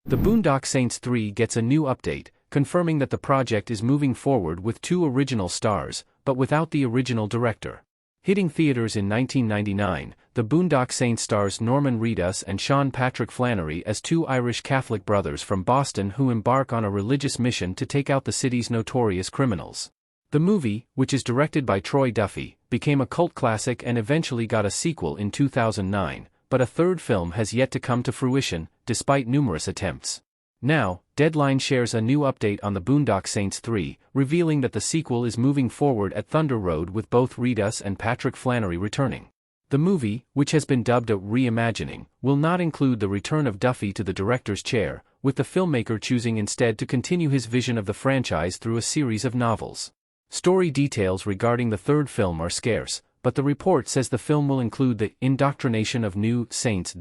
The Boondock Saints 3 gets a new update, confirming that the project is moving forward with 2 original stars, but without the original director. Hitting theaters in 1999, The Boondock Saints stars Norman Reedus and Sean Patrick Flannery as 2 Irish Catholic brothers from Boston who embark on a religious mission to take out the city's notorious criminals. The movie, which is directed by Troy Duffy, became a cult classic and eventually got a sequel in 2009, but a third film has yet to come to fruition, despite numerous attempts. Now, Deadline shares a new update on The Boondock Saints 3, revealing that the sequel is moving forward at Thunder Road with both Reedus and Patrick Flannery returning. The movie, which has been dubbed a reimagining, will not include the return of Duffy to the director's chair, with the filmmaker choosing instead to continue his vision of the franchise through a series of novels. Story details regarding the third film are scarce, but the report says the film will include the indoctrination of new saints.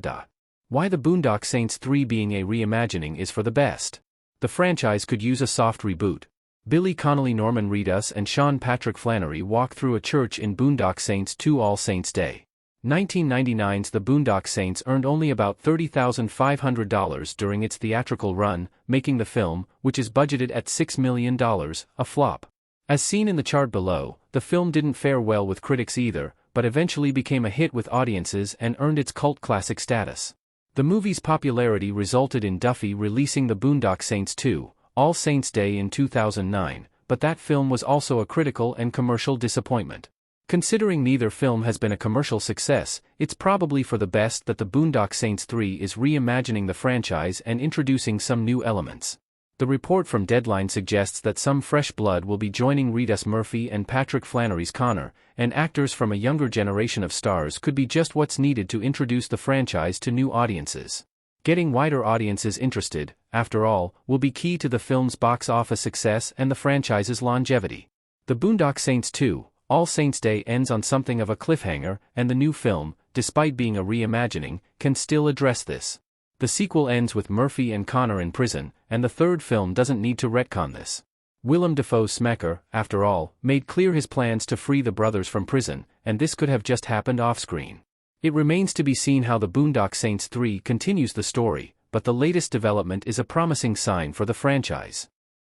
Why The Boondock Saints 3 being a reimagining is for the best. The franchise could use a soft reboot. Billy Connolly, Norman Reedus and Sean Patrick Flannery walk through a church in Boondock Saints 2 All Saints Day. 1999's The Boondock Saints earned only about $30,500 during its theatrical run, making the film, which is budgeted at $6 million, a flop. As seen in the chart below, the film didn't fare well with critics either, but eventually became a hit with audiences and earned its cult classic status. The movie's popularity resulted in Duffy releasing The Boondock Saints 2, All Saints Day in 2009, but that film was also a critical and commercial disappointment. Considering neither film has been a commercial success, it's probably for the best that The Boondock Saints 3 is reimagining the franchise and introducing some new elements. The report from Deadline suggests that some fresh blood will be joining Reedus Murphy and Patrick Flannery's Connor, and actors from a younger generation of stars could be just what's needed to introduce the franchise to new audiences. Getting wider audiences interested, after all, will be key to the film's box office success and the franchise's longevity. The Boondock Saints 2, All Saints Day ends on something of a cliffhanger, and the new film, despite being a reimagining, can still address this. The sequel ends with Murphy and Connor in prison, and the third film doesn't need to retcon this. Willem Dafoe's Smecker, after all, made clear his plans to free the brothers from prison, and this could have just happened off-screen. It remains to be seen how The Boondock Saints 3 continues the story, but the latest development is a promising sign for the franchise.